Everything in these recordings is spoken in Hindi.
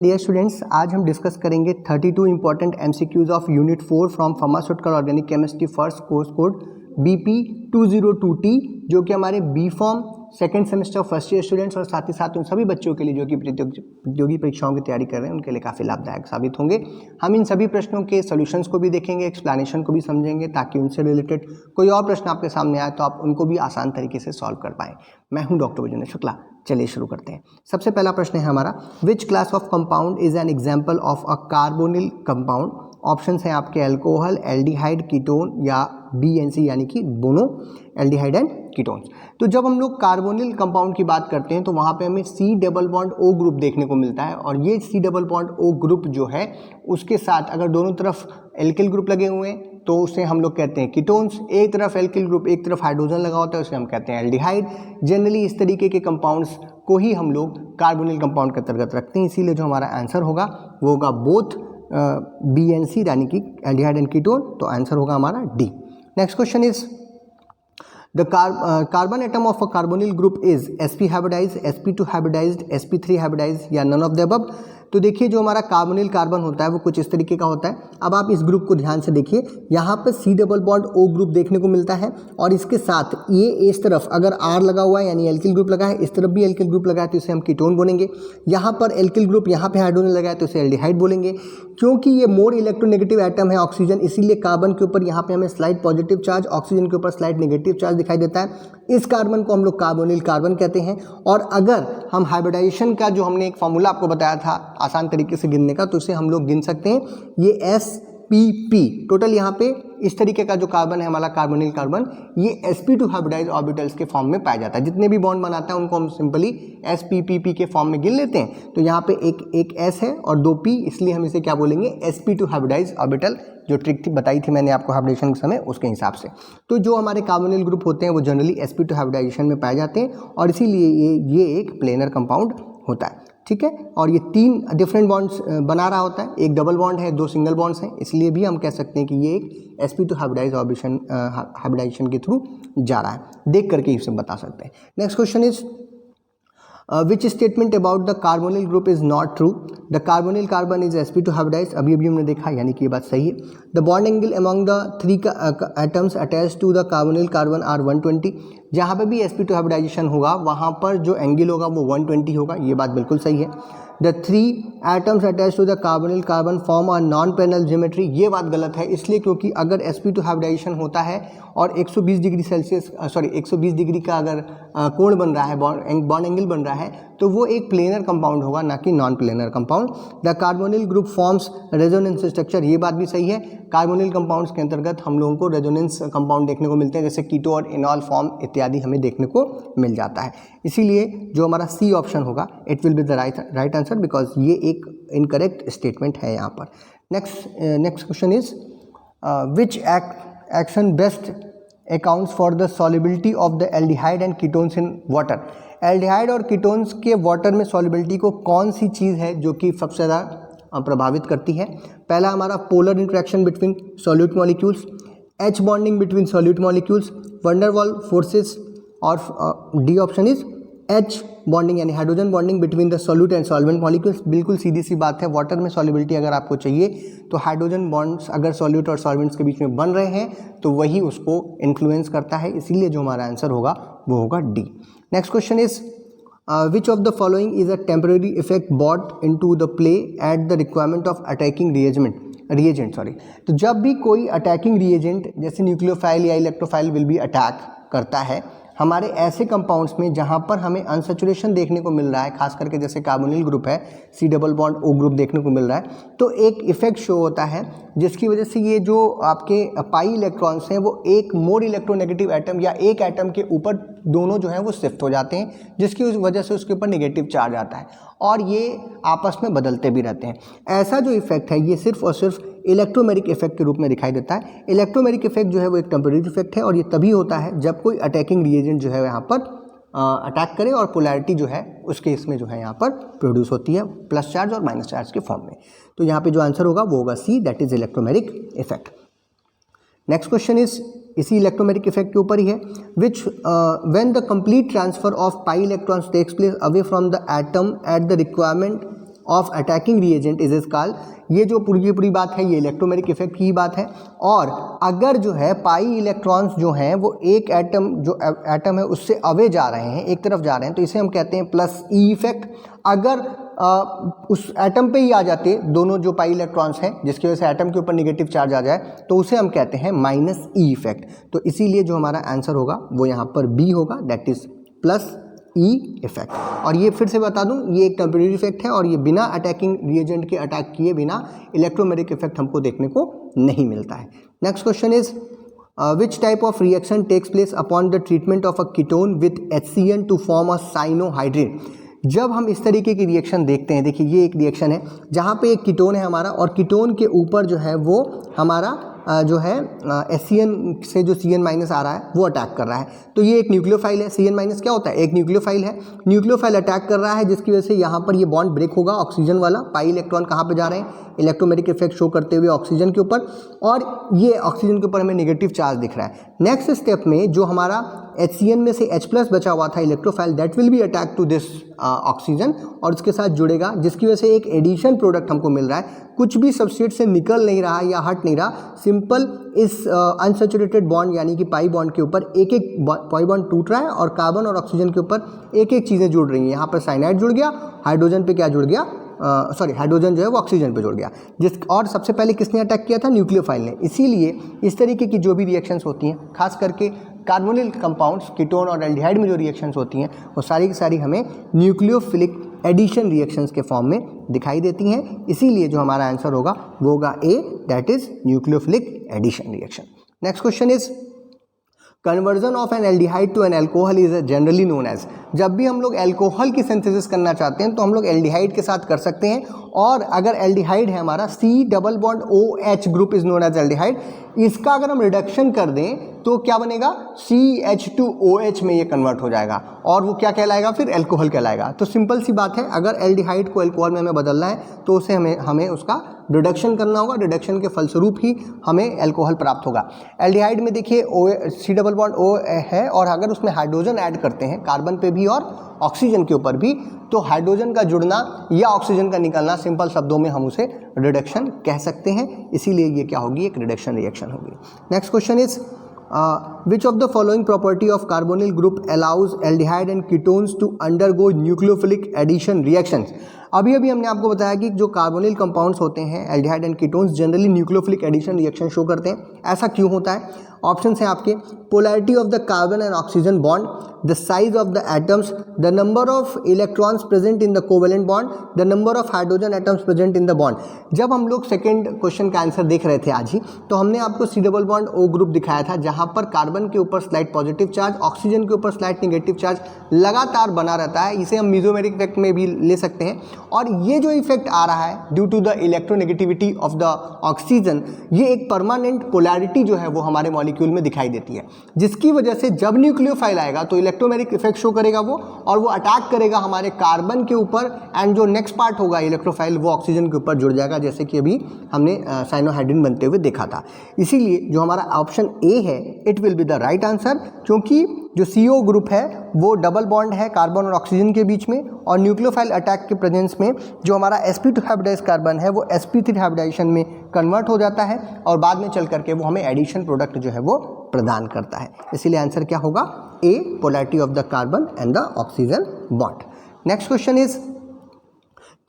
डियर स्टूडेंट्स, आज हम डिस्कस करेंगे 32 important MCQs of unit 4 from pharmaceutical organic chemistry first course code BP 202T, जो कि हमारे B pharm second semester first year students और साथ ही साथ उन सभी बच्चों के लिए जो कि प्रतियोगी परीक्षाओं की तैयारी कर रहे हैं उनके लिए काफ़ी लाभदायक साबित होंगे। हम इन सभी प्रश्नों के सॉल्यूशंस को भी देखेंगे, एक्सप्लेनेशन को भी समझेंगे, ताकि उनसे रिलेटेड कोई और प्रश्न आपके सामने आए तो आप उनको भी आसान तरीके से सॉल्व कर पाएँ। मैं हूँ डॉक्टर विजेंद्र शुक्ला। चलिए शुरू करते हैं। सबसे पहला प्रश्न है हमारा, which class of compound is an example of a carbonyl compound. Options हैं आपके अल्कोहल, एल्डिहाइड, कीटोन या BNC यानी कि दोनों एल्डिहाइड एंड कीटोन्स। तो जब हम लोग कार्बोनिल कंपाउंड की बात करते हैं तो वहाँ पे हमें C+O ग्रुप देखने को मिलता है, और ये C+O ग्रुप जो है उसके साथ अगर दोनों तरफ एल्किल ग्रुप लगे हुए हैं तो उसे हम लोग कहते हैं कीटोन्स। एक तरफ एल्किल ग्रुप, एक तरफ हाइड्रोजन लगा होता है, उसे हम कहते हैं एल्डिहाइड। जनरली इस तरीके के कंपाउंड्स को ही हम लोग कार्बोनिल कंपाउंड के अंतर्गत रखते हैं, इसीलिए जो हमारा आंसर होगा वो होगा बोथ BNC यानी कि एल्डिहाइड एंड कीटोन। तो आंसर होगा हमारा D। Next question is the carbon atom of a carbonyl group is sp hybridised, sp2 hybridised, sp3 hybridised या नन ऑफ द अबव। तो देखिए जो हमारा कार्बोनिल कार्बन होता है वो कुछ इस तरीके का होता है। अब आप इस ग्रुप को ध्यान से देखिए, यहाँ पर C+O ग्रुप देखने को मिलता है, और इसके साथ ये इस तरफ अगर R लगा हुआ है यानी एल्किल ग्रुप लगा है, इस तरफ भी एल्किल ग्रुप लगा है तो इसे हम कीटोन बोलेंगे। यहाँ पर एल्किल ग्रुप, यहाँ पे हाइड्रोजन लगा है तो इसे एल्डिहाइड बोलेंगे। क्योंकि ये मोर इलेक्ट्रोनेगेटिव एटम है ऑक्सीजन, इसीलिए कार्बन के ऊपर यहाँ पे हमें स्लाइड पॉजिटिव चार्ज, ऑक्सीजन के ऊपर स्लाइड नेगेटिव चार्ज दिखाई देता है। इस कार्बन को हम लोग कार्बोनिल कार्बन कहते हैं। और अगर हम हाइब्रिडाइजेशन का जो हमने एक फॉर्मूला आपको बताया था आसान तरीके से गिनने का, तो उसे हम लोग गिन सकते हैं। ये spp टोटल यहाँ पे इस तरीके का जो कार्बन है हमारा कार्बोनिल कार्बन, ये sp2 हाइब्रिडाइज्ड ऑर्बिटल्स के फॉर्म में पाया जाता है। जितने भी बॉन्ड बनाता है उनको हम सिंपली spp के फॉर्म में गिन लेते हैं। तो यहाँ पे एक S है और 2 P, इसलिए हम इसे क्या बोलेंगे, sp2 हाइब्रिडाइज्ड ऑर्बिटल। जो ट्रिक बताई थी मैंने आपको हाइब्रिडेशन के समय, उसके हिसाब से। तो जो हमारे कार्बोनिल ग्रुप होते हैं वो जनरली sp2 हाइब्रिडाइजेशन में पाए जाते हैं, और इसीलिए ये एक प्लेनर कंपाउंड होता है। ठीक है, और ये 3 डिफरेंट बॉन्ड्स बना रहा होता है। एक डबल बॉन्ड है, 2 सिंगल बॉन्ड्स हैं, इसलिए भी हम कह सकते हैं कि ये एक sp2 हाइब्रिडाइजेशन के थ्रू जा रहा है। देख करके इसे बता सकते हैं। Next question is which statement about the carbonyl group is not true. The carbonyl carbon is sp2 hybridised, अभी हमने देखा, यानी कि ये बात सही है। The bond angle among the 3 atoms attach to the carbonyl carbon are 120। जहाँ पे भी sp2 हाइब्रिडाइजेशन होगा वहाँ पर जो एंगल होगा वो 120 होगा, ये बात बिल्कुल सही है। The 3 atoms attach to the carbonyl carbon form a non planar geometry, ये बात गलत है, इसलिए क्योंकि अगर sp2 हाइब्रिडाइजेशन होता है और 120 डिग्री सेल्सियस 120 डिग्री का अगर कोण बन रहा है, बॉन्ड एंगल बन रहा है, तो वो एक प्लेनर कंपाउंड होगा, ना कि non planar compound. The carbonyl group forms resonance structure, ये बात भी सही है। कार्बोनिल कंपाउंड्स के अंतर्गत हम लोगों को रेजोनेंस कंपाउंड देखने को मिलते हैं, जैसे कीटो और इनॉल फॉर्म इत्यादि हमें देखने को मिल जाता है। इसीलिए जो हमारा C ऑप्शन होगा, it will be the right answer, because ये एक इनकरेक्ट स्टेटमेंट है यहाँ पर। Next question is which action best accounts for the solubility of the aldehyde and ketones in water. Aldehyde और कीटोन्स के वाटर में सॉल्युबिलिटी को कौन सी चीज़ है जो कि सबसे ज़्यादा प्रभावित करती है। पहला हमारा polar interaction between solute molecules, H bonding between solute molecules, van der Waals forces, और D option is H bonding यानी hydrogen bonding between the solute and solvent molecules. बिल्कुल सीधी सी बात है, वाटर में सॉल्युबिलिटी अगर आपको चाहिए तो हाइड्रोजन बॉन्ड्स अगर सॉल्यूट और सॉल्वेंट्स के बीच में बन रहे हैं तो वही उसको इन्फ्लुएंस करता है, इसीलिए जो हमारा आंसर होगा वो होगा D। Next question is which of the following is a temporary effect brought into the play at the requirement of attacking reagent. तो जब भी कोई अटैकिंग रिएजेंट जैसे न्यूक्लियोफाइल या इलेक्ट्रोफाइल विल बी अटैक करता है हमारे ऐसे कंपाउंड्स में जहाँ पर हमें अनसेचुरेशन देखने को मिल रहा है, खास करके जैसे कार्बोनिल ग्रुप है, C+O ग्रुप देखने को मिल रहा है, तो एक इफेक्ट शो होता है जिसकी वजह से ये जो आपके पाई इलेक्ट्रॉन्स हैं वो एक मोर इलेक्ट्रोनेगेटिव एटम या एक एटम के ऊपर दोनों जो हैं वो शिफ्ट हो जाते हैं, जिसकी वजह से उसके ऊपर नेगेटिव चार्ज आता है और ये आपस में बदलते भी रहते हैं। ऐसा जो इफेक्ट है ये सिर्फ और सिर्फ इलेक्ट्रोमेरिक इफेक्ट के रूप में दिखाई देता है। इलेक्ट्रोमेरिक इफेक्ट जो है वो एक टेम्परेरी इफेक्ट है, और ये तभी होता है जब कोई अटैकिंग रिएजेंट जो है यहाँ पर अटैक करे और पोलैरिटी जो है उसके इसमें जो है यहाँ पर प्रोड्यूस होती है, प्लस चार्ज और माइनस चार्ज के फॉर्म में। तो यहाँ पे जो आंसर होगा वो होगा C, that is electromeric effect. Next question is इसी इलेक्ट्रोमेरिक इफेक्ट के ऊपर ही है, which when the complete transfer of pi electrons takes place away from the atom at the requirement of attacking reagent is called, ये जो पूरी की पूरी बात है ये इलेक्ट्रोमेरिक इफेक्ट की ही बात है। और अगर जो है पाई इलेक्ट्रॉन्स जो हैं वो एक एटम जो एटम है उससे अवे जा रहे हैं, एक तरफ जा रहे हैं, तो इसे हम कहते हैं प्लस ई इफेक्ट। अगर उस एटम पे ही आ जाते दोनों जो पाई इलेक्ट्रॉन्स हैं जिसकी वजह से एटम के ऊपर नेगेटिव चार्ज आ जाए तो उसे हम कहते हैं माइनस ई इफेक्ट। तो इसीलिए जो हमारा आंसर होगा वो यहाँ पर बी होगा, that is plus E effect. और ये फिर से बता दूं ये एक टेम्परेरी इफेक्ट है और ये बिना अटैकिंग रिएजेंट के अटैक किए बिना इलेक्ट्रोमेरिक इफेक्ट हमको देखने को नहीं मिलता है। Next question is which type of reaction takes place upon the treatment of a ketone with HCN to form a cyanohydrin। जब हम इस तरीके की रिएक्शन देखते हैं, देखिए ये एक रिएक्शन है जहाँ पे एक कीटोन है हमारा और कीटोन के ऊपर जो है वो हमारा जो है HCN से जो CN माइनस आ रहा है वो अटैक कर रहा है। तो ये एक न्यूक्लियोफाइल है। CN माइनस क्या होता है? एक न्यूक्लियोफाइल है। न्यूक्लियोफाइल अटैक कर रहा है जिसकी वजह से यहाँ पर ये बॉन्ड ब्रेक होगा, ऑक्सीजन वाला। पाई इलेक्ट्रॉन कहाँ पे जा रहे हैं? इलेक्ट्रोमेरिक इफेक्ट शो करते हुए ऑक्सीजन के ऊपर, और ये ऑक्सीजन के ऊपर हमें नेगेटिव चार्ज दिख रहा है। नेक्स्ट स्टेप में जो हमारा HCN में से H प्लस बचा हुआ था electrophile, that will be attack to this oxygen और उसके साथ जुड़ेगा, जिसकी वजह से एक एडिशन प्रोडक्ट हमको मिल रहा है। कुछ भी सबस्ट्रेट से निकल नहीं रहा या हट नहीं रहा, सिंपल इस अनसैचुरेटेड बॉन्ड यानी कि पाई बॉन्ड के ऊपर एक एक पाई बॉन्ड टूट रहा है और कार्बन और ऑक्सीजन के ऊपर एक एक चीज़ें जुड़ रही हैं। यहाँ पर साइनाइड जुड़ गया, हाइड्रोजन पे क्या जुड़ गया, हाइड्रोजन जो है वो ऑक्सीजन पे जुड़ गया। और सबसे पहले किसने अटैक किया था? न्यूक्लियोफाइल ने। इसीलिए इस तरीके की जो भी रिएक्शंस होती हैं, खास करके कार्बोनिल कंपाउंड्स कीटोन और एल्डिहाइड में जो रिएक्शंस होती हैं वो सारी की सारी हमें न्यूक्लियोफिलिक एडिशन रिएक्शंस के फॉर्म में दिखाई देती हैं। इसीलिए जो हमारा आंसर होगा वो होगा A, that is nucleophilic addition reaction. Next question is conversion of an aldehyde to an alcohol is generally known as. जब भी हम लोग एल्कोहल की सिंथेसिस करना चाहते हैं तो हम लोग एल्डिहाइड के साथ कर सकते हैं, और अगर एल्डिहाइड है हमारा C double bond OH group is known as aldehyde, इसका अगर हम रिडक्शन कर दें तो क्या बनेगा? CH2OH में ये कन्वर्ट हो जाएगा और वो क्या कहलाएगा? फिर एल्कोहल कहलाएगा। तो सिंपल सी बात है, अगर एल्डिहाइड को एल्कोहल में हमें बदलना है तो उसे हमें उसका रिडक्शन करना होगा। रिडक्शन के फलस्वरूप ही हमें एल्कोहल प्राप्त होगा। एल्डिहाइड में देखिए C डबल बॉन्ड O है और अगर उसमें हाइड्रोजन ऐड करते हैं कार्बन पे भी और ऑक्सीजन के ऊपर भी, तो हाइड्रोजन का जुड़ना या ऑक्सीजन का निकलना, सिंपल शब्दों में हम उसे रिडक्शन कह सकते हैं। इसीलिए ये क्या होगी? एक रिडक्शन रिएक्शन होगी। Next question is which of the following property of carbonyl group allows aldehyde and ketones to undergo nucleophilic addition reactions। अभी हमने आपको बताया कि जो कार्बोनिल कंपाउंड्स होते हैं aldehyde and ketones generally nucleophilic addition reaction show करते हैं। ऐसा क्यों होता है? ऑप्शंस हैं आपके, polarity of the carbon and oxygen bond, the size of the atoms, the number of electrons present in the covalent bond, the number of hydrogen atoms present in the bond. जब हम लोग सेकेंड क्वेश्चन का आंसर देख रहे थे आज ही, तो हमने आपको C double bond O group दिखाया था जहां पर कार्बन के ऊपर स्लाइट पॉजिटिव चार्ज, ऑक्सीजन के ऊपर स्लाइट नेगेटिव चार्ज लगातार बना रहता है। इसे हम मीजोमेरिक इफेक्ट में भी ले सकते हैं। और ये जो इफेक्ट आ रहा है due to the electronegativity of the oxygen, ये एक परमानेंट पोलैरिटी जो है वो हमारे मॉलिक्यूल में दिखाई देती है, जिसकी वजह से जब न्यूक्लियोफाइल आएगा तो इलेक्ट्रोमेरिक इफेक्ट शो करेगा वो, और वो अटैक करेगा हमारे कार्बन के ऊपर, एंड जो नेक्स्ट पार्ट होगा इलेक्ट्रोफाइल वो ऑक्सीजन के ऊपर जुड़ जाएगा, जैसे कि अभी हमने साइनोहाइड्रिन बनते हुए देखा था। इसीलिए जो हमारा ऑप्शन ए है it will be the right answer, क्योंकि जो CO ग्रुप है वो डबल बॉन्ड है कार्बन और ऑक्सीजन के बीच में, और न्यूक्लियोफाइल अटैक के प्रेजेंस में जो हमारा sp2 हाइब्रिडाइज्ड कार्बन है वो sp3 हाइब्रिडाइजेशन में कन्वर्ट हो जाता है और बाद में चल करके वो हमें एडिशन प्रोडक्ट जो है वो प्रदान करता है। इसीलिए आंसर क्या होगा? A, polarity of the carbon and the oxygen bond. Next question is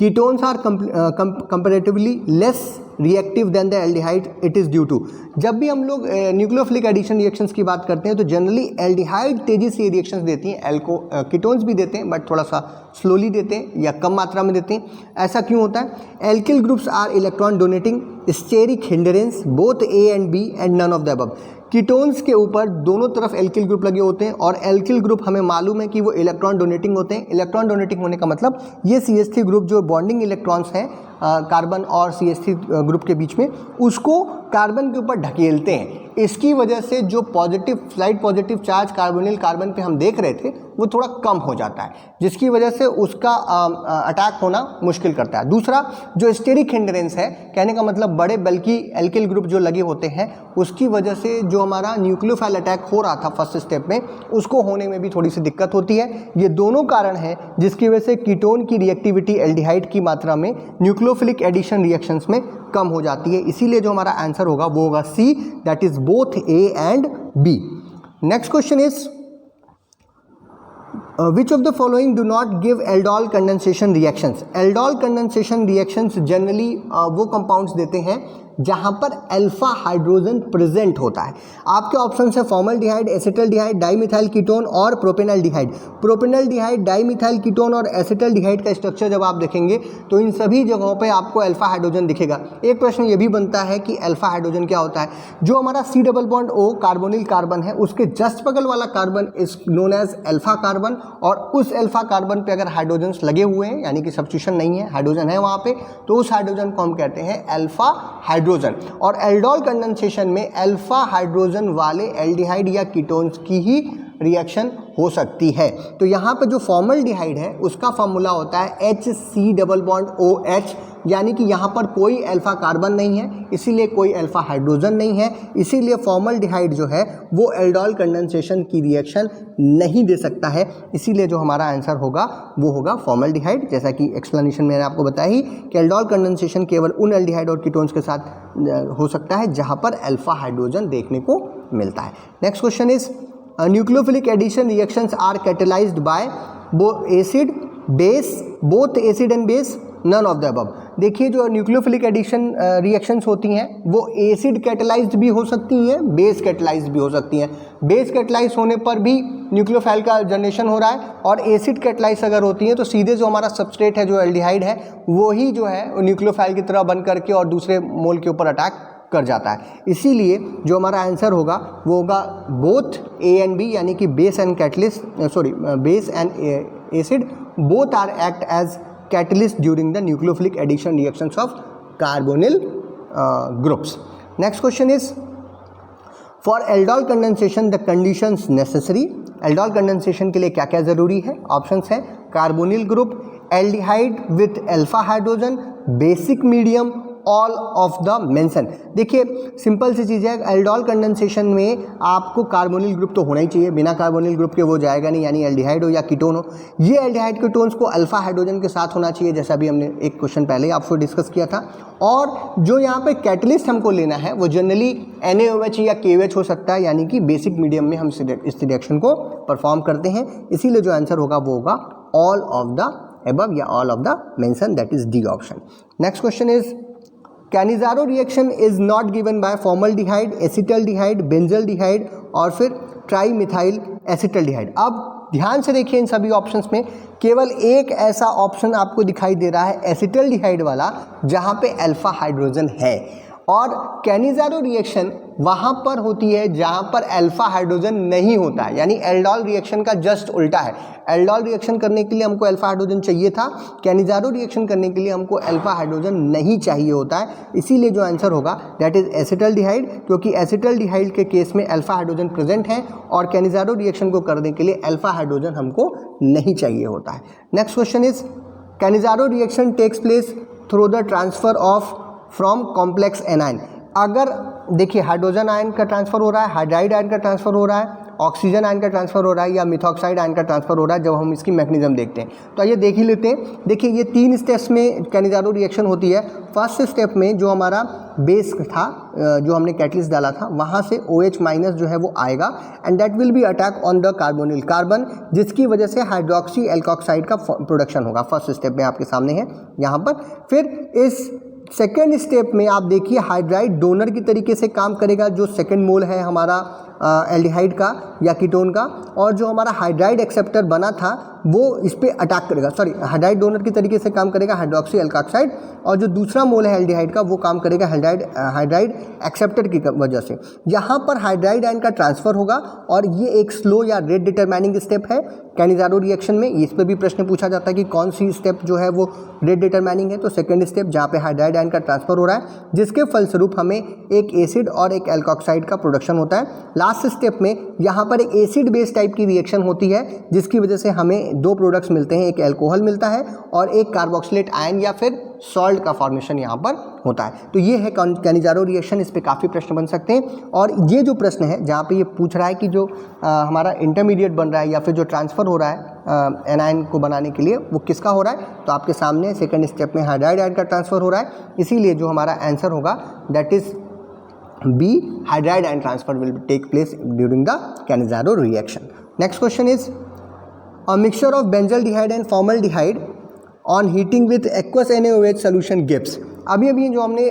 ketones are comparatively less reactive than the aldehyde, it is due to. जब भी हम लोग न्यूक्लियोफिलिक एडिशन रिएक्शंस की बात करते हैं तो जनरली एल्डिहाइड तेजी से रिएक्शंस देती हैं, कीटोन्स भी देते हैं बट थोड़ा सा स्लोली देते हैं या कम मात्रा में देते हैं। ऐसा क्यों होता है? Alkyl groups are electron donating, steric hindrance, both A and B and none of the above. Ketones के ऊपर दोनों तरफ एल्किल ग्रुप लगे होते हैं और एल्किल ग्रुप हमें मालूम है कि वो इलेक्ट्रॉन डोनेटिंग होते हैं। इलेक्ट्रॉन डोनेटिंग होने का मतलब ये CH3 ग्रुप जो बॉन्डिंग इलेक्ट्रॉन्स हैं कार्बन और CH3 ग्रुप के बीच में, उसको कार्बन के ऊपर ढकेलते हैं। इसकी वजह से जो positive slide positive charge carbonyl carbon पे हम देख रहे थे वो थोड़ा कम हो जाता है, जिसकी वजह से उसका अटैक होना मुश्किल करता है। दूसरा जो स्टेरिक हिंड्रेंस है, कहने का मतलब बड़े बल्कि एल्किल ग्रुप जो लगे होते हैं उसकी वजह से जो हमारा न्यूक्लियोफाइल अटैक हो रहा था फर्स्ट स्टेप में, उसको होने में भी थोड़ी सी दिक्कत होती है। ये दोनों कारण हैं जिसकी वजह से कीटोन की रिएक्टिविटी एल्डिहाइड की मात्रा में न्यूक्लियोफिलिक एडिशन रिएक्शंस में कम हो जाती है। इसीलिए जो हमारा आंसर होगा वो होगा C, that is both A and B. Next question is which of the following do not give aldol condensation reactions? aldol condensation reactions generally वो compounds देते हैं जहाँ पर अल्फा हाइड्रोजन प्रेजेंट होता है। आपके ऑप्शन है फॉर्मल्डिहाइड, एसिटल्डिहाइड, डाइमिथाइल कीटोन और प्रोपेनल्डिहाइड। प्रोपेनल्डिहाइड, डाइमिथाइल कीटोन और एसिटल्डिहाइड का स्ट्रक्चर जब आप देखेंगे तो इन सभी जगहों पे आपको अल्फा हाइड्रोजन दिखेगा। एक प्रश्न ये भी बनता है कि अल्फा हाइड्रोजन क्या होता है। जो हमारा C double bond O carbonyl carbon है उसके जस्ट बगल वाला carbon is known as alpha carbon, और उस अल्फा कार्बन पे अगर हाइड्रोजन्स लगे हुए हैं यानी कि सब्स्टिट्यूशन नहीं है, हाइड्रोजन है वहाँ पे, तो उस हाइड्रोजन को हम कहते हैं अल्फा हाइड्रोजन। और एल्डोल कंडेंसेशन में अल्फा हाइड्रोजन वाले एल्डिहाइड या कीटोन्स की ही रिएक्शन हो सकती है। तो यहाँ पे जो फॉर्मल्डिहाइड है उसका फॉर्मूला होता है HC डबल बॉन्ड OH, यानी कि यहाँ पर कोई अल्फा कार्बन नहीं है, इसीलिए कोई अल्फा हाइड्रोजन नहीं है, इसीलिए फॉर्मल्डिहाइड जो है वो एल्डोल कंडेंसेशन की रिएक्शन नहीं दे सकता है। इसीलिए जो हमारा आंसर होगा वो होगा फॉर्मल्डिहाइड। जैसा कि एक्सप्लेनेशन मैंने आपको बताया ही कि एल्डोल कंडेंसेशन केवल उन एल्डिहाइड और कीटोन्स के साथ हो सकता है जहाँ पर अल्फा हाइड्रोजन देखने को मिलता है। Next question is nucleophilic addition reactions are catalysed by acid base, both acid and base, none of the above. देखिए जो न्यूक्लियोफिलिक एडिशन रिएक्शंस होती हैं वो एसिड कैटेलाइज्ड भी हो सकती हैं, बेस कैटेलाइज्ड भी हो सकती हैं। बेस कैटेलाइज होने पर भी न्यूक्लियोफाइल का जनरेशन हो रहा है, और एसिड कैटेलाइज अगर होती हैं तो सीधे जो हमारा सबस्ट्रेट है जो एल्डिहाइड है वो ही जो है न्यूक्लियोफाइल की तरह बन करके और दूसरे मोल के ऊपर अटैक कर जाता है। इसीलिए जो हमारा आंसर होगा वो होगा बोथ ए एंड बी, यानी कि base and catalyst, base and acid both are act as catalyst during the nucleophilic addition reactions of carbonyl groups. Next question is for aldol condensation the conditions necessary. aldol condensation के लिए क्या क्या ज़रूरी है? ऑप्शंस है carbonyl group, aldehyde with alpha hydrogen, basic medium, all of the mention. देखिए सिंपल सी चीज़ है, एल्डोल कंडेंसेशन में आपको कार्बोनिल ग्रुप तो होना ही चाहिए, बिना कार्बोनिल ग्रुप के वो जाएगा नहीं, यानी एल्डिहाइड हो या कीटोन हो। ये एल्डिहाइड कीटोन्स को अल्फा हाइड्रोजन के साथ होना चाहिए, जैसा भी हमने एक क्वेश्चन पहले ही आपको डिस्कस किया था। और जो यहाँ पे कैटलिस्ट हमको लेना है वो जनरली NaOH या KOH हो सकता है, यानी कि बेसिक मीडियम में हम इस रिएक्शन को परफॉर्म करते हैं। इसीलिए जो आंसर होगा वो होगा ऑल ऑफ द एबव या all of the mention, that is D option. Next question is Cannizzaro reaction is not given by formaldehyde, acetaldehyde, benzaldehyde और फिर ट्राईमिथाइल एसिटल्डिहाइड। अब ध्यान से देखिए इन सभी ऑप्शंस में केवल एक ऐसा ऑप्शन आपको दिखाई दे रहा है एसिटल्डिहाइड वाला, जहाँ पे अल्फा हाइड्रोजन है, और कैनिज़ारो रिएक्शन वहाँ पर होती है जहाँ पर अल्फा हाइड्रोजन नहीं होता है, यानी एल्डोल रिएक्शन का जस्ट उल्टा है। एल्डोल रिएक्शन करने के लिए हमको अल्फा हाइड्रोजन चाहिए था, कैनिज़ारो रिएक्शन करने के लिए हमको अल्फा हाइड्रोजन नहीं चाहिए होता है। इसीलिए जो आंसर होगा दैट इज एसिटल्डिहाइड, क्योंकि एसिटल्डिहाइड के केस में अल्फा हाइड्रोजन प्रेजेंट है और कैनिज़ारो रिएक्शन को करने के लिए अल्फा हाइड्रोजन हमको नहीं चाहिए होता है। Next question is Cannizzaro reaction takes place through the transfer of from complex anion. अगर देखिए हाइड्रोजन आयन का ट्रांसफर हो रहा है, हाइड्राइड आयन का ट्रांसफर हो रहा है, ऑक्सीजन आयन का ट्रांसफर हो रहा है या मिथॉक्साइड आयन का ट्रांसफर हो रहा है, जब हम इसकी मैकेनिज्म देखते हैं तो ये देख ही लेते हैं। देखिए ये 3 स्टेप्स में कैनिज़ारो रिएक्शन होती है। फर्स्ट स्टेप में जो हमारा बेस था, जो हमने कैटलिस्ट डाला था, वहाँ से OH माइनस जो है वो आएगा and that will be attack on the carbonyl carbon, जिसकी वजह से हाइड्रोक्सी एल्कोक्साइड का प्रोडक्शन होगा। फर्स्ट स्टेप में आपके सामने है यहाँ पर। फिर इस सेकेंड स्टेप में आप देखिए हाइड्राइड डोनर की तरीके से काम करेगा, जो सेकेंड मोल है हमारा एल्डिहाइड का या कीटोन का, और जो हमारा हाइड्राइड एक्सेप्टर बना था वो इस पर अटैक करेगा, सॉरी हाइड्राइड डोनर की तरीके से काम करेगा हाइड्रोक्सी एल्कोक्साइड, और जो दूसरा मोल है एल्डिहाइड का वो काम करेगा हाइड्राइड एक्सेप्टर की वजह से। यहाँ पर हाइड्राइड आयन का ट्रांसफर होगा और ये एक स्लो या रेट डिटरमाइनिंग स्टेप है कैनिज़ारो रिएक्शन में। इस पर भी प्रश्न पूछा जाता है कि कौन सी स्टेप जो है वो रेट डिटरमाइनिंग है, तो सेकंड स्टेप जहाँ पे हाइड्राइड आयन का ट्रांसफर हो रहा है, जिसके फलस्वरूप हमें एक एसिड और एक एल्कोक्साइड का प्रोडक्शन होता है। लास्ट स्टेप में यहाँ पर एक एसिड बेस टाइप की रिएक्शन होती है, जिसकी वजह से हमें दो प्रोडक्ट्स मिलते हैं, एक एल्कोहल मिलता है और एक कार्बोक्सिलेट आयन या फिर सॉल्ट का फॉर्मेशन यहाँ पर होता है। तो ये है कैनिज़ारो रिएक्शन, इस पे काफ़ी प्रश्न बन सकते हैं। और ये जो प्रश्न है जहाँ पे ये पूछ रहा है कि जो हमारा इंटरमीडिएट बन रहा है या फिर जो ट्रांसफ़र हो रहा है एनायन को बनाने के लिए, वो किसका हो रहा है, तो आपके सामने सेकेंड स्टेप में हाइड्राइड आयन का ट्रांसफ़र हो रहा है। इसीलिए जो हमारा आंसर होगा that is B, hydride ion transfer will take place during the Cannizzaro reaction. Next question is a mixture of benzaldehyde and formaldehyde on heating with aqueous NaOH solution gives. अभी जो हमने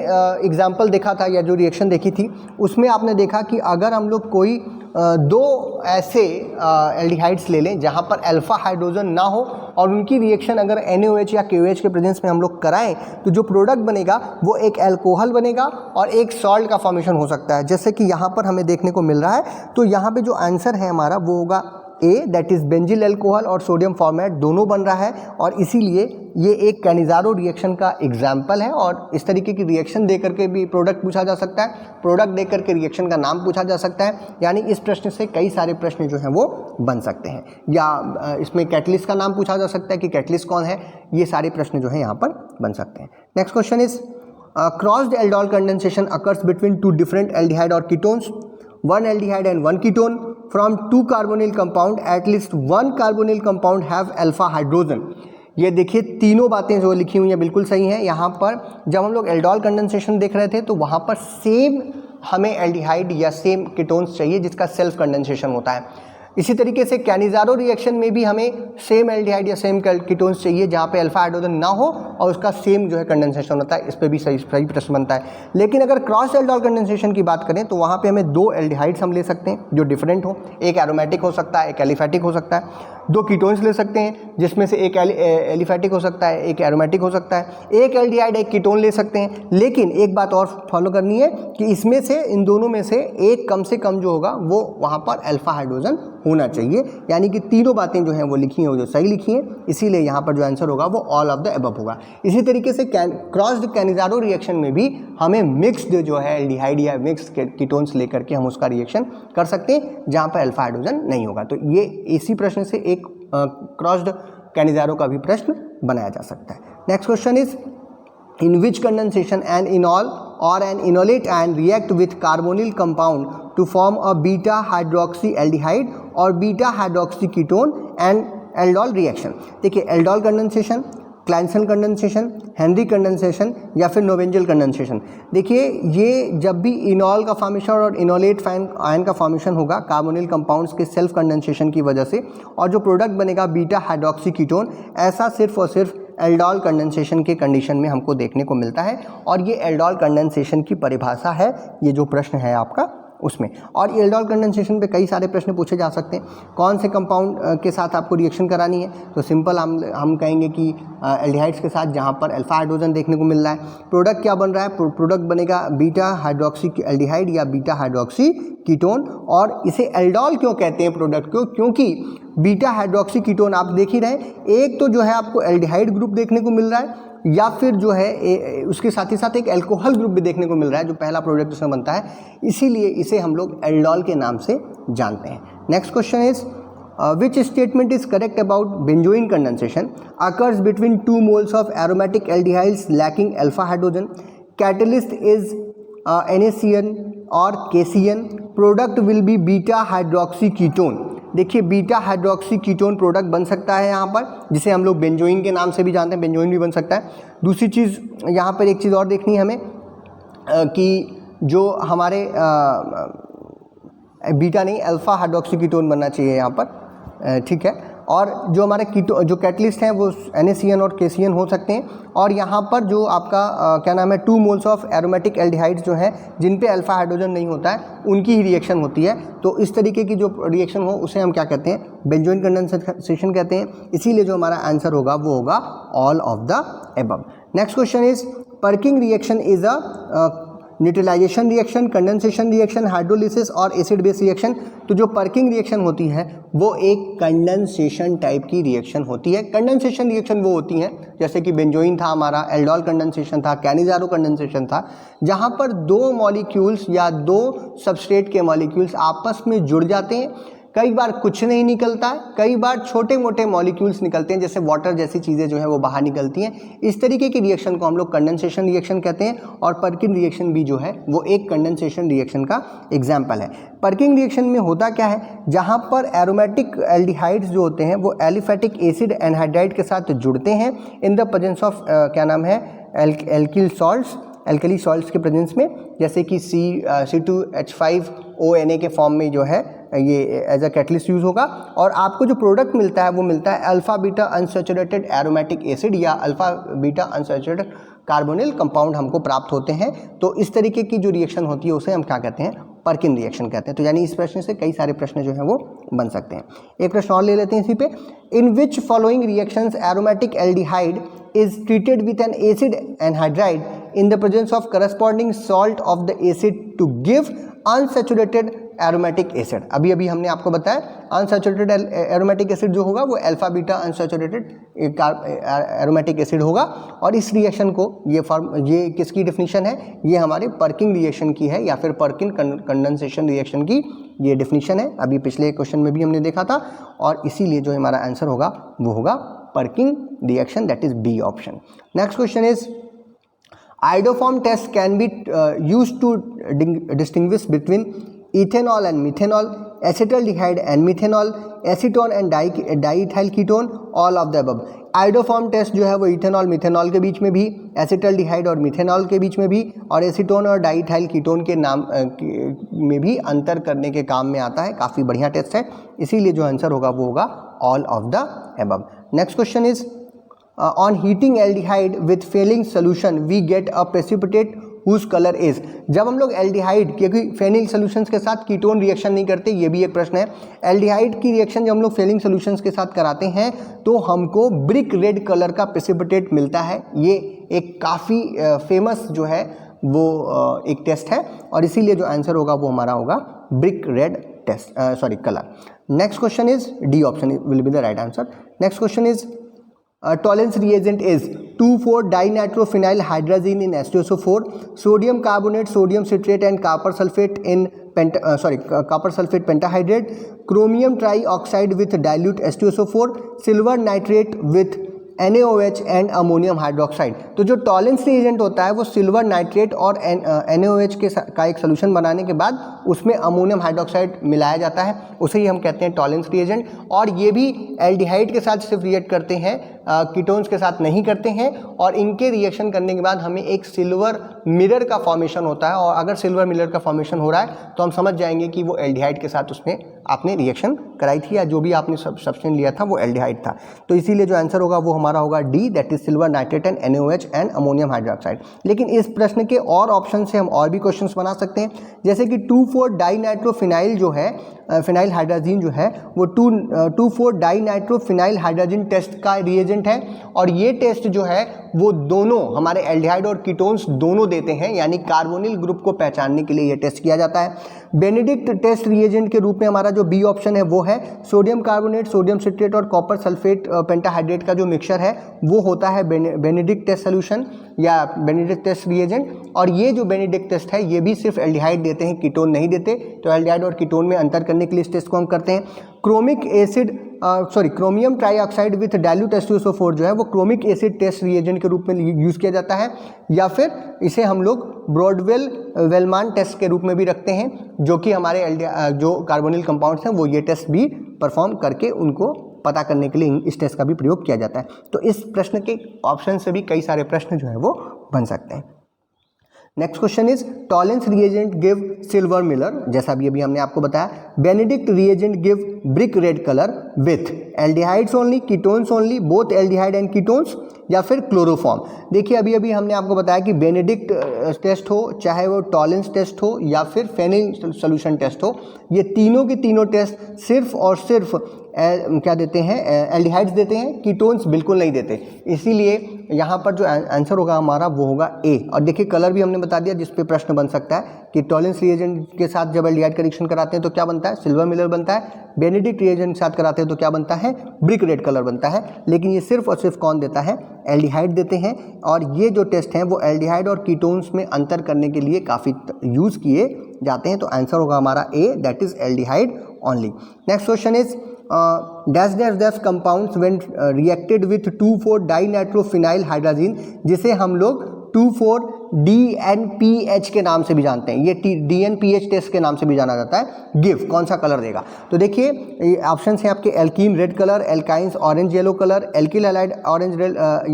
एग्जाम्पल देखा था या जो रिएक्शन देखी थी उसमें आपने देखा कि अगर हम लोग कोई दो ऐसे एल्डिहाइड्स ले लें जहाँ पर अल्फा हाइड्रोजन ना हो और उनकी रिएक्शन अगर NaOH या KOH के प्रेजेंस में हम लोग कराएं, तो जो प्रोडक्ट बनेगा वो एक अल्कोहल बनेगा और एक सॉल्ट का फॉर्मेशन हो सकता है, जैसे कि यहाँ पर हमें देखने को मिल रहा है। तो यहाँ पे जो आंसर है हमारा वो होगा A, that is benzyl alcohol और सोडियम फॉर्मेट दोनों बन रहा है, और इसीलिए ये एक कैनिज़ारो रिएक्शन का एग्जाम्पल है। और इस तरीके की रिएक्शन दे करके भी प्रोडक्ट पूछा जा सकता है, प्रोडक्ट दे करके रिएक्शन का नाम पूछा जा सकता है, यानी इस प्रश्न से कई सारे प्रश्न जो हैं वो बन सकते हैं। या इसमें कैटलिस्ट का नाम पूछा जा सकता है कि कैटलिस्ट कौन है, ये सारे प्रश्न जो है यहाँ पर बन सकते हैं। Next question is crossed aldol condensation occurs between two different aldehyde और ketones, one aldehyde and one ketone from two carbonyl compound, at least one carbonyl compound have alpha hydrogen। ये देखिए तीनों बातें जो लिखी हुई हैं बिल्कुल सही हैं। यहाँ पर जब हम लोग एल्डोल कंडेंसेशन देख रहे थे तो वहाँ पर सेम हमें एल्डिहाइड या सेम कीटोन्स चाहिए जिसका सेल्फ कंडेंसेशन होता है। इसी तरीके से कैनिज़ारो रिएक्शन में भी हमें सेम एल्डिहाइड या सेम कीटोन्स चाहिए जहाँ पे अल्फा हाइड्रोजन ना हो और उसका सेम जो है कंडेंसेशन होता है। इस पर भी सही प्रश्न बनता है। लेकिन अगर क्रॉस एल्डोल कंडेंसेशन की बात करें तो वहाँ पे हमें दो एल्डिहाइड्स हम ले सकते हैं जो डिफरेंट हो, एक एरोमेटिक हो सकता है, एक एलिफेटिक हो सकता है। दो कीटोन्स ले सकते हैं जिसमें से एक एलिफेटिक हो सकता है, एक एरोमेटिक हो सकता है। एक एल्डिहाइड एक कीटोन ले सकते हैं, लेकिन एक बात और फॉलो करनी है कि इसमें से इन दोनों में से एक कम से कम जो होगा वो वहाँ पर अल्फा हाइड्रोजन होना चाहिए। यानी कि तीनों बातें जो हैं वो लिखी हैं वो जो सही लिखी हैं, इसीलिए यहाँ पर जो आंसर होगा वो ऑल ऑफ द अबव होगा। इसी तरीके से क्रॉस्ड कैनिज़ारो रिएक्शन में भी हमें मिक्स्ड जो है एल्डिहाइड या मिक्स्ड कीटोन्स लेकर के हम उसका रिएक्शन कर सकते हैं जहाँ पर अल्फा हाइड्रोजन नहीं होगा। तो ये इसी प्रश्न से एक क्रॉस्ड कैनिज़ारो का भी प्रश्न बनाया जा सकता है। Next question is in which condensation an enol or an enolate ion react with carbonyl compound to form a beta hydroxyaldehyde or beta hydroxyketone and aldol reaction। देखिए aldol condensation, Claisen condensation, Henry condensation या फिर नोवेंजल कंडेंसेशन। देखिए ये जब भी इनॉल का फॉर्मेशन और इनोलेट आयन का फॉर्मेशन होगा कार्बोनिल कंपाउंड्स के सेल्फ कंडेंसेशन की वजह से, और जो प्रोडक्ट बनेगा बीटा हाइड्रोक्सी कीटोन, ऐसा सिर्फ और सिर्फ एल्डोल कंडेंसेशन के कंडीशन में हमको देखने को मिलता है। और ये एल्डोल कंडेंसेशन की परिभाषा है, ये जो प्रश्न है आपका उसमें। और एल्डोल कंडेंसेशन पे कई सारे प्रश्न पूछे जा सकते हैं। कौन से कंपाउंड के साथ आपको रिएक्शन करानी है, तो सिंपल हम कहेंगे कि एल्डिहाइड्स के साथ जहाँ पर अल्फा हाइड्रोजन देखने को मिल रहा है। प्रोडक्ट क्या बन रहा है, प्रोडक्ट बनेगा बीटा हाइड्रोक्सी एल्डिहाइड या बीटा हाइड्रोक्सी कीटोन। और इसे एल्डोल क्यों कहते हैं प्रोडक्ट को, क्योंकि बीटा हाइड्रोक्सी कीटोन आप देख ही रहे हैं, एक तो जो है आपको एल्डिहाइड ग्रुप देखने को मिल रहा है या फिर जो है उसके साथ ही साथ एक अल्कोहल ग्रुप भी देखने को मिल रहा है जो पहला प्रोडक्ट उसमें बनता है, इसीलिए इसे हम लोग एल्डोल के नाम से जानते हैं। Next question is which statement is correct about benzoin condensation occurs between 2 moles of aromatic aldehydes lacking alpha hydrogen, catalyst is NaCN or KCN, product will be beta hydroxy ketone। देखिए बीटा हाइड्रोक्सी कीटोन प्रोडक्ट बन सकता है यहाँ पर, जिसे हम लोग बेंजोइन के नाम से भी जानते हैं, बेंजोइन भी बन सकता है। दूसरी चीज़ यहाँ पर एक चीज़ और देखनी है हमें कि जो हमारे बीटा नहीं अल्फा हाइड्रोक्सी कीटोन बनना चाहिए यहाँ पर, ठीक है। और जो हमारे जो कैटलिस्ट हैं वो NaCN और KCN हो सकते हैं। और यहाँ पर जो आपका क्या नाम है 2 मोल्स ऑफ एरोमेटिक एल्डिहाइड्स जो हैं जिन पे अल्फा हाइड्रोजन नहीं होता है उनकी ही रिएक्शन होती है। तो इस तरीके की जो रिएक्शन हो उसे हम क्या कहते हैं, बेंजोइन कंडेंसेशन कहते हैं। इसीलिए जो हमारा आंसर होगा वो होगा all of the above. Next question is Perkin reaction is a neutralization reaction, condensation reaction, hydrolysis और एसिड बेस रिएक्शन। तो जो पर्किंग रिएक्शन होती है वो एक कंडेंसेशन टाइप की रिएक्शन होती है। कंडेंसेशन रिएक्शन वो होती हैं जैसे कि बेंजोइन था हमारा, एल्डोल कंडेंसेशन था, कैनिजारो कंडेंसेशन था, जहाँ पर 2 मॉलिक्यूल्स या 2 सबस्ट्रेट के मॉलिक्यूल्स आपस में जुड़ जाते हैं। कई बार कुछ नहीं निकलता है, कई बार छोटे मोटे मॉलिक्यूल्स निकलते हैं, जैसे वाटर जैसी चीज़ें जो है वो बाहर निकलती हैं। इस तरीके की रिएक्शन को हम लोग कंडेंसेशन रिएक्शन कहते हैं। और पर्किंग रिएक्शन भी जो है वो एक कंडेंसेशन रिएक्शन का एग्जाम्पल है। पर्किंग रिएक्शन में होता क्या है, जहाँ पर एरोमेटिक एल्डिहाइड्स जो होते हैं वो एलिफेटिक एसिड एनहाइड्राइड के साथ जुड़ते हैं इन द प्रेजेंस ऑफ क्या नाम है एल्किल सॉल्ट्स, एल्कली सॉल्ट्स के प्रेजेंस में, जैसे कि C2H5ONa के फॉर्म में जो है ये एज अ कैटलिस्ट यूज़ होगा। और आपको जो प्रोडक्ट मिलता है वो मिलता है alpha beta unsaturated aromatic acid या alpha beta unsaturated carbonyl compound हमको प्राप्त होते हैं। तो इस तरीके की जो रिएक्शन होती है उसे हम क्या कहते हैं, पर्किन रिएक्शन कहते हैं। तो यानी इस प्रश्न से कई सारे प्रश्न जो हैं वो बन सकते हैं। एक प्रश्न और ले लेते हैं इसी पे, in which following reactions aromatic aldehyde is treated with an acid anhydride in the presence of corresponding salt of the acid to give unsaturated aromatic acid। अभी अभी हमने आपको बताया unsaturated aromatic acid जो होगा वो alpha beta unsaturated aromatic acid होगा। और इस रिएक्शन को ये किसकी डेफिनेशन है, ये हमारे पर्किंग रिएक्शन की है या फिर पर्किंग कंडेंसेशन रिएक्शन की ये डेफिनेशन है। अभी पिछले क्वेश्चन में भी हमने देखा था और इसीलिए जो हमारा आंसर होगा वो होगा Perkin reaction, that is B option. Next question is iodoform test can be used to distinguish between ethanol and methanol, acetaldehyde and methanol, acetone and diethyl ketone, all of the above। Iodoform test जो है वो इथेनॉल मिथेनॉल के बीच में भी, एसिटल्डिहाइड और मिथेनॉल के बीच में भी, और एसीटोन और डाइथाइल कीटोन के नाम में भी अंतर करने के काम में आता है। काफ़ी बढ़िया टेस्ट है, इसीलिए जो आंसर होगा वो होगा all of the above. Next question is on heating aldehyde with failing solution we get a precipitate whose color is। जब हम लोग एल्डिहाइड, क्योंकि फेनिल सॉल्यूशंस के साथ कीटोन रिएक्शन नहीं करते, ये भी एक प्रश्न है। एल्डिहाइड की रिएक्शन जब हम लोग फेलिंग सॉल्यूशंस के साथ कराते हैं तो हमको ब्रिक रेड कलर का प्रेसिपिटेट मिलता है। ये एक काफ़ी फेमस जो है वो एक टेस्ट है और इसीलिए जो आंसर होगा वो हमारा होगा brick red test colour. Next question is D option will be the right answer. Next question is Tollens reagent is 2,4-dinitrophenyl hydrazine in H2SO4, sodium carbonate, sodium citrate and copper sulfate in copper sulfate pentahydrate, chromium trioxide with dilute H2SO4, silver nitrate with NaOH and ammonium hydroxide. तो जो टॉलेंस रिएजेंट होता है वो सिल्वर नाइट्रेट और NaOH का एक सोल्यूशन बनाने के बाद उसमें अमोनियम हाइड्रोक्साइड मिलाया जाता है, उसे ही हम कहते हैं टॉलेंस रिएजेंट। और ये भी एल्डिहाइड के साथ सिर्फ रिएक्ट करते हैं, कीटोन्स के साथ नहीं करते हैं। और इनके रिएक्शन करने के बाद हमें एक सिल्वर मिरर का फॉर्मेशन होता है, और अगर सिल्वर मिरर का फॉर्मेशन हो रहा है तो हम समझ जाएंगे कि वो एल्डिहाइड के साथ उसमें आपने रिएक्शन कराई थी या जो भी आपने सब्सटेंस लिया था वो एल्डिहाइड था। तो इसीलिए जो आंसर होगा वो हमारा होगा D, that is silver nitrate and NaOH and ammonium hydroxide. लेकिन इस प्रश्न के और ऑप्शन से हम और भी क्वेश्चंस बना सकते हैं, जैसे कि 2,4-डाइनाइट्रोफिनाइल जो है फिनाइल हाइड्राजीन जो है वो 2,4-डाइनाइट्रोफिनाइल हाइड्राजीन टेस्ट का रिएजेंट है। और ये टेस्ट जो है वो दोनों हमारे एल्डिहाइड और कीटोन्स दोनों देते हैं, यानी कार्बोनिल ग्रुप को पहचानने के लिए ये टेस्ट किया जाता है। बेनेडिक्ट टेस्ट रिएजेंट के रूप में हमारा जो बी ऑप्शन है वो है सोडियम कार्बोनेट, सोडियम सिट्रेट और कॉपर सल्फेट पेंटाहाइड्रेट का जो मिक्सचर है वो होता है बेनेडिक्ट टेस्ट सोल्यूशन या बेनेडिक्ट टेस्ट रिएजेंट। और ये जो बेनेडिक्ट टेस्ट है ये भी सिर्फ एल्डिहाइड देते हैं, कीटोन नहीं देते। तो एल्डिहाइड और कीटोन में अंतर करने के लिए इस टेस्ट को हम करते हैं। Chromium trioxide with dilute H2SO4 जो है वो क्रोमिक एसिड टेस्ट रिएजेंट के रूप में यूज़ किया जाता है, या फिर इसे हम लोग ब्रॉडवेल वेलमान टेस्ट के रूप में भी रखते हैं, जो कि हमारे जो कार्बोनिल कंपाउंड्स हैं वो ये टेस्ट भी परफॉर्म करके उनको पता करने के लिए इस टेस्ट का भी प्रयोग किया जाता है। तो इस प्रश्न के ऑप्शन से भी कई सारे प्रश्न जो है वो बन सकते हैं। Next question is Tollens reagent give silver Miller, जैसा अभी हमने आपको बताया. Benedict reagent give brick red colour with aldehydes only, ketones only, both aldehyde and ketones, या फिर क्लोरोफॉर्म. देखिए अभी हमने आपको बताया कि बेनेडिक्ट टेस्ट हो, चाहे वो टॉलेंस टेस्ट हो या फिर फेनिल सोल्यूशन टेस्ट हो, ये तीनों के तीनों टेस्ट सिर्फ और सिर्फ क्या देते हैं, एल्डिहाइड्स देते हैं, कीटोन्स बिल्कुल नहीं देते. इसीलिए यहाँ पर जो आंसर होगा हमारा वो होगा ए. और देखिए कलर भी हमने बता दिया जिस पे प्रश्न बन सकता है कि टॉलेंस रिएजेंट के साथ जब एल्डिहाइड का रिएक्शन कराते हैं तो क्या बनता है, सिल्वर मिलर बनता है. बेनेडिक्ट रिएजेंट के साथ कराते हैं तो क्या बनता है, ब्रिक रेड कलर बनता है. लेकिन ये सिर्फ और सिर्फ कौन देता है, एल्डिहाइड देते हैं. और ये जो टेस्ट हैं वो एल्डिहाइड और कीटोन्स में अंतर करने के लिए काफ़ी यूज़ किए जाते हैं. तो आंसर होगा हमारा A, that is aldehyde only. Next question is dash dash dash compounds when reacted with two four dinitrophenyl hydrogen, जिसे हम लोग 2,4-DNPH के नाम से भी जानते हैं. ये DNPH टेस्ट के नाम से भी जाना जाता है. गिव कौन सा कलर देगा, तो देखिए ऑप्शन है आपके alkene red colour, alkynes orange yellow colour, alkyl halide orange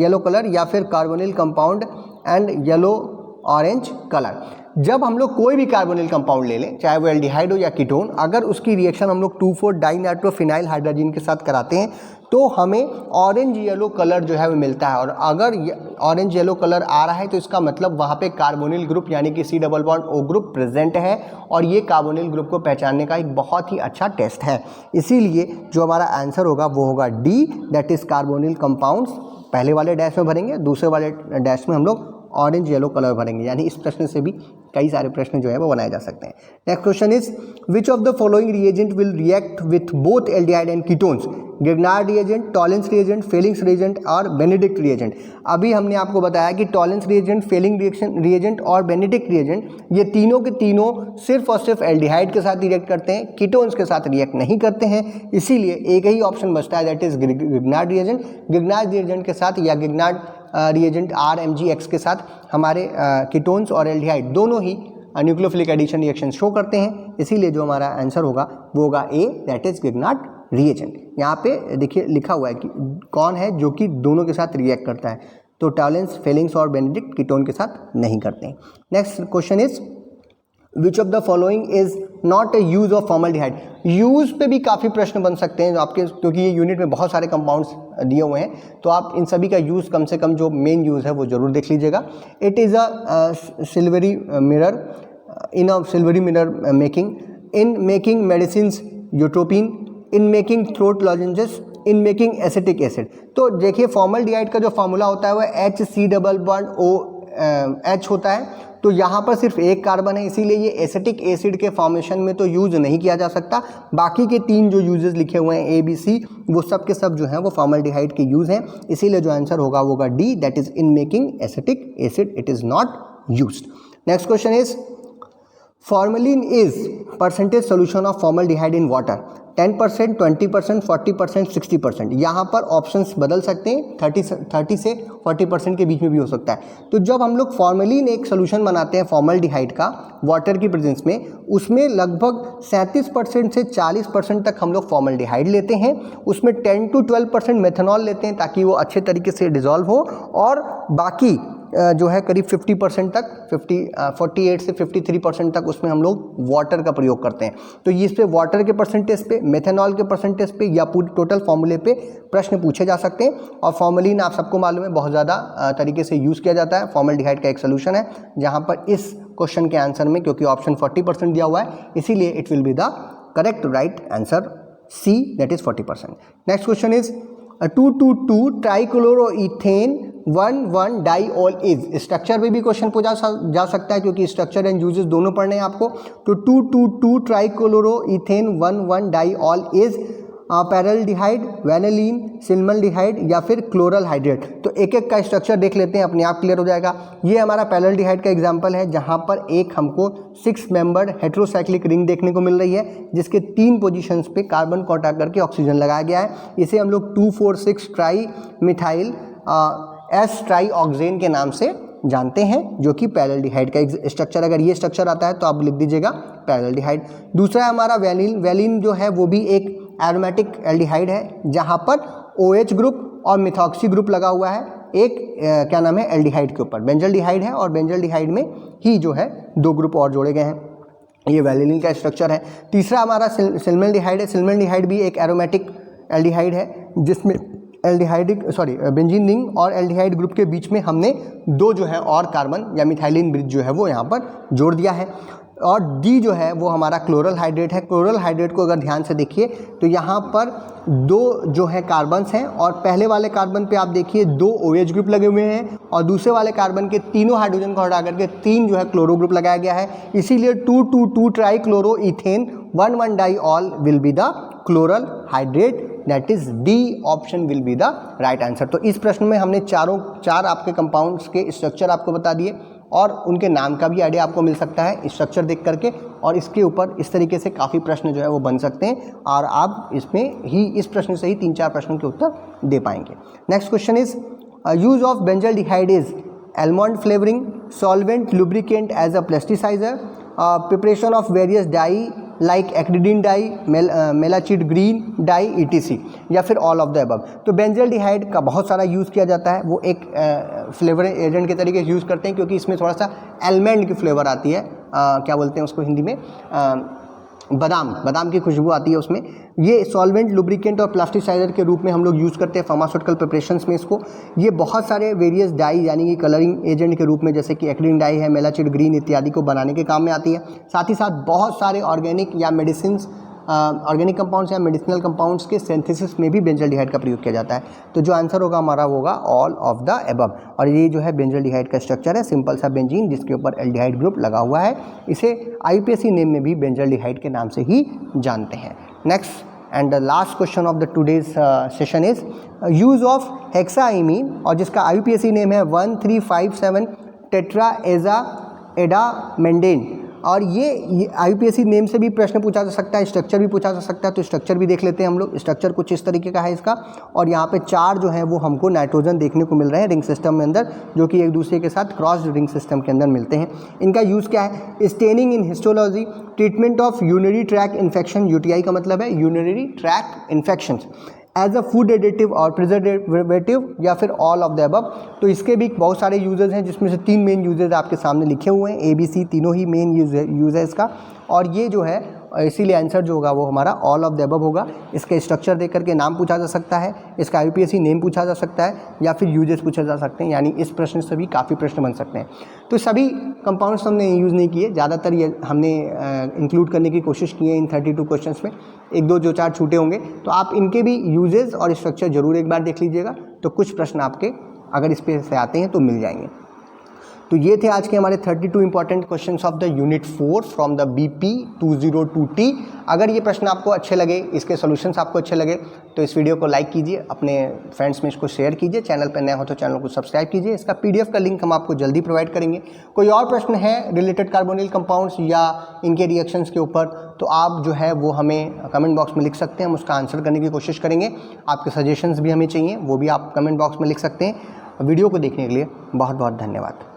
yellow colour, या फिर carbonyl compound and yellow orange colour. जब हम लोग कोई भी कार्बोनिल कंपाउंड ले लें, चाहे वो एल्डिहाइड हो या कीटोन, अगर उसकी रिएक्शन हम लोग 2,4-डाइनाइट्रोफिनाइल हाइड्रोजन के साथ कराते हैं तो हमें ऑरेंज येलो कलर जो है वो मिलता है. और अगर ऑरेंज येलो कलर आ रहा है तो इसका मतलब वहाँ पे कार्बोनिल ग्रुप यानी कि C+O ग्रुप प्रेजेंट है, और ये कार्बोनिल ग्रुप को पहचानने का एक बहुत ही अच्छा टेस्ट है. इसीलिए जो हमारा आंसर होगा वो होगा D, that is carbonyl compounds. पहले वाले डैश में भरेंगे, दूसरे वाले डैश में हम लोग ऑरेंज येलो कलर भरेंगे. यानी इस प्रश्न से भी कई सारे प्रश्न जो है वो बनाए जा सकते हैं. Next question is which of the following reagent will react with both aldehyde and ketones, Grignard reagent, Tollens reagent, Fehling's reagent और बेनेडिक्ट रिएजेंट. अभी हमने आपको बताया कि टॉलेंस रिएजेंट, फेलिंग रिएजेंट और बेनेडिक्ट रिएजेंट ये तीनों के तीनों सिर्फ और सिर्फ एल्डिहाइड के साथ रिएक्ट करते हैं, कीटोन्स के साथ रिएक्ट नहीं करते हैं. इसीलिए एक ही ऑप्शन बचता है, दैट इज गिग्नार्ड रिएजेंट. गिग्नार्ड रिएजेंट के साथ या गिग्नार्ड रिएजेंट RMgX के साथ हमारे कीटोन्स और एल्डिहाइड दोनों ही न्यूक्लियोफिलिक एडिशन रिएक्शन शो करते हैं. इसीलिए जो हमारा आंसर होगा वो होगा ए, दैट इज गिग्नार्ड रिएजेंट. यहाँ पे देखिए लिखा हुआ है कि कौन है जो कि दोनों के साथ रिएक्ट करता है, तो टॉलेंस, फेलिंग्स और बेनेडिक्ट कीटोन के साथ नहीं करते हैं. Next question is which of the following is not a use of formaldehyde. Use पे भी काफ़ी प्रश्न बन सकते हैं आपके, क्योंकि ये यूनिट में बहुत सारे कंपाउंड्स दिए हुए हैं, तो आप इन सभी का यूज़ कम से कम जो मेन यूज़ है वो ज़रूर देख लीजिएगा. It is a silvery mirror, in a silvery mirror making, in making medicine urotropine, in making throat lozenges, in making acetic acid. तो देखिए फॉर्मल्डिहाइड का जो फार्मूला होता है वो HC+OH होता है. तो यहाँ पर सिर्फ एक कार्बन है, इसीलिए ये एसिटिक एसिड के फॉर्मेशन में तो यूज़ नहीं किया जा सकता. बाकी के तीन जो यूजेस लिखे हुए हैं ABC, वो सब के सब जो हैं वो फॉर्मल्डिहाइड के यूज़ हैं. इसीलिए जो आंसर होगा वो होगा D, that is in making acetic acid, it is not used. Next question is formalin is percentage solution of formaldehyde in water, 10%, 20%, 40%, 60%. यहाँ पर ऑप्शंस बदल सकते हैं, 30 से 40% के बीच में भी हो सकता है. तो जब हम लोग फॉर्मेलिन एक सोल्यूशन बनाते हैं फॉर्मल्डिहाइड का वाटर की प्रेजेंस में, उसमें लगभग 37% से 40% तक हम लोग फॉर्मल्डिहाइड लेते हैं. उसमें 10 to 12% मेथनॉल लेते हैं ताकि वो अच्छे तरीके से डिज़ोल्व हो, और बाकी जो है करीब 50% तक 48 से 53% तक उसमें हम लोग वाटर का प्रयोग करते हैं. तो इस पे वाटर के परसेंटेज पे, मेथनॉल के परसेंटेज पे या पूरी टोटल फॉर्मूले पे प्रश्न पूछे जा सकते हैं. और फॉर्मेलिन आप सबको मालूम है बहुत ज़्यादा तरीके से यूज़ किया जाता है. फॉर्मल्डिहाइड का एक सोल्यूशन है, जहाँ पर इस क्वेश्चन के आंसर में क्योंकि ऑप्शन 40% दिया हुआ है, इसीलिए it will be the correct right answer C, that is 40%. Next question is 2,2,2 trichloroethane one one diol is. Structure में भी क्वेश्चन पूछा जा सकता है क्योंकि स्ट्रक्चर एंड यूजेस दोनों पढ़ने हैं आपको. तो 2,2,2 trichloroethane one one diol is paraldehyde, vanillin, सिल्मल्डिहाइड या फिर क्लोरल हाइड्रेट. तो एक एक का स्ट्रक्चर देख लेते हैं, अपने आप क्लियर हो जाएगा. ये हमारा पैराल्डिहाइड का एग्जांपल है, जहां पर एक हमको 6 मेंबर्ड हेट्रोसाइक्लिक रिंग देखने को मिल रही है, जिसके 3 पोजीशंस पे कार्बन को हटा करके ऑक्सीजन लगाया गया है. इसे हम लोग 2,4,6 ट्राई मिथाइल एस ट्राईऑक्सेन के नाम से जानते हैं, जो कि पैराल्डिहाइड का स्ट्रक्चर. अगर ये स्ट्रक्चर आता है तो आप लिख दीजिएगा पैराल्डिहाइड. दूसरा है हमारा वैलिन. वैलिन जो है वो भी एक एरोमेटिक एल्डिहाइड है, जहाँ पर OH ग्रुप और मिथॉक्सी ग्रुप लगा हुआ है. एक क्या नाम है एल्डिहाइड के ऊपर, बेंजल्डिहाइड है और बेंजल्डिहाइड में ही जो है 2 ग्रुप और जोड़े गए हैं। ये वैलिनिन का स्ट्रक्चर है। तीसरा हमारा सिल्मेल्डिहाइड है। सिल्मेल्डिहाइड भी एक एरोमेटिक एल्डिहाइड है जिसमें बेंजीन रिंग और एल्डिहाइड ग्रुप के बीच में हमने 2 जो है और कार्बन या मिथाइलिन ब्रिज जो है वो यहाँ पर जोड़ दिया है। और डी जो है वो हमारा क्लोरल हाइड्रेट है। क्लोरल हाइड्रेट को अगर ध्यान से देखिए तो यहाँ पर 2 जो है कार्बन्स हैं और पहले वाले कार्बन पे आप देखिए 2 OH ग्रुप लगे हुए हैं और दूसरे वाले कार्बन के तीनों हाइड्रोजन को हटा करके 3 जो है क्लोरो ग्रुप लगाया गया है। इसीलिए 2,2,2 try chloro ethane 1,1 diol will be the chloral hydrate, that is D option will be the right answer. तो इस प्रश्न में हमने चार आपके कंपाउंड्स के स्ट्रक्चर आपको बता दिए और उनके नाम का भी आइडिया आपको मिल सकता है स्ट्रक्चर देख करके, और इसके ऊपर इस तरीके से काफ़ी प्रश्न जो है वो बन सकते हैं और आप इस प्रश्न से ही 3-4 प्रश्नों के उत्तर दे पाएंगे। Next question is use of benzaldehyde is almond flavoring, solvent, lubricant as a plasticizer, preparation of various dye like acridine dye, melachid green dye etc. या फिर all of the above। तो बेंजल्डिहाइड का बहुत सारा यूज़ किया जाता है। वो एक फ्लेवर एजेंट के तरीके से यूज़ करते हैं क्योंकि इसमें थोड़ा सा एलमंड की फ्लेवर आती है, क्या बोलते हैं उसको हिंदी में, बादाम की खुशबू आती है उसमें। ये सॉल्वेंट, लुब्रिकेंट और प्लास्टिसाइजर के रूप में हम लोग यूज़ करते हैं फार्मास्यूटिकल प्रिपरेशंस में इसको। ये बहुत सारे वेरियस डाई यानी कि कलरिंग एजेंट के रूप में जैसे कि एक्रिन डाई है, मेलाचिड ग्रीन इत्यादि को बनाने के काम में आती है। साथ ही साथ बहुत सारे ऑर्गेनिक या ऑर्गेनिक कंपाउंड्स या मेडिसिनल कंपाउंड्स के सिंथेसिस में भी बेंजल्डिहाइड का प्रयोग किया जाता है। तो जो आंसर होगा हमारा होगा ऑल ऑफ द एबव। और ये जो है बेंजल्डिहाइड का स्ट्रक्चर है, सिंपल सा बेंजीन जिसके ऊपर एल्डिहाइड ग्रुप लगा हुआ है। इसे IUPAC नेम में भी बेंजल्डिहाइड के नाम से ही जानते हैं। Next and the last question of the today's session is use of hexamine और जिसका IUPAC नेम है 1357 टेट्राएजाएडामेंडेन। और ये IUPAC नेम से भी प्रश्न पूछा जा सकता है, स्ट्रक्चर भी पूछा जा सकता है। तो स्ट्रक्चर भी देख लेते हैं हम लोग। स्ट्रक्चर कुछ इस तरीके का है इसका, और यहाँ पे 4 जो है वो हमको नाइट्रोजन देखने को मिल रहे हैं रिंग सिस्टम में अंदर, जो कि एक दूसरे के साथ क्रॉस रिंग सिस्टम के अंदर मिलते हैं। इनका यूज़ क्या है? Staining in histology, treatment of urinary tract infection, UTI का मतलब है urinary tract infection, as a food additive और प्रिजर्वेटिव या फिर ऑल ऑफ द अबव। तो इसके भी बहुत सारे यूजेस हैं जिसमें से 3 मेन यूजेस आपके सामने लिखे हुए हैं। ABC तीनों ही मेन यूज है इसका, और ये जो है इसीलिए आंसर जो होगा वो हमारा ऑल ऑफ द अबव होगा। इसका स्ट्रक्चर देख करके नाम पूछा जा सकता है, इसका IUPAC नेम पूछा जा सकता है या फिर यूजेस पूछे जा सकते हैं, यानी इस प्रश्न से भी काफ़ी प्रश्न बन सकते हैं। तो सभी कंपाउंड्स हमने यूज़ नहीं किए, ज़्यादातर ये हमने इंक्लूड करने की कोशिश की है इन 32 क्वेश्चंस में। 1-2 जो 4 छूटे होंगे, तो आप इनके भी यूजेस और स्ट्रक्चर जरूर एक बार देख लीजिएगा। तो कुछ प्रश्न आपके अगर इस पे से आते हैं तो मिल जाएंगे। तो ये थे आज के हमारे 32 important questions of the unit 4 from the BP 202T। अगर ये प्रश्न आपको अच्छे लगे, इसके सॉल्यूशंस आपको अच्छे लगे, तो इस वीडियो को लाइक कीजिए, अपने फ्रेंड्स में इसको शेयर कीजिए, चैनल पर नया हो तो चैनल को सब्सक्राइब कीजिए। इसका PDF का लिंक हम आपको जल्दी प्रोवाइड करेंगे। कोई और प्रश्न है रिलेटेड कार्बोनिल कंपाउंड्स या इनके रिएक्शंस के ऊपर, तो आप जो है वो हमें कमेंट बॉक्स में लिख सकते हैं, हम उसका आंसर करने की कोशिश करेंगे। आपके सजेशंस भी हमें चाहिए, वो भी आप कमेंट बॉक्स में लिख सकते हैं। वीडियो को देखने के लिए बहुत बहुत धन्यवाद।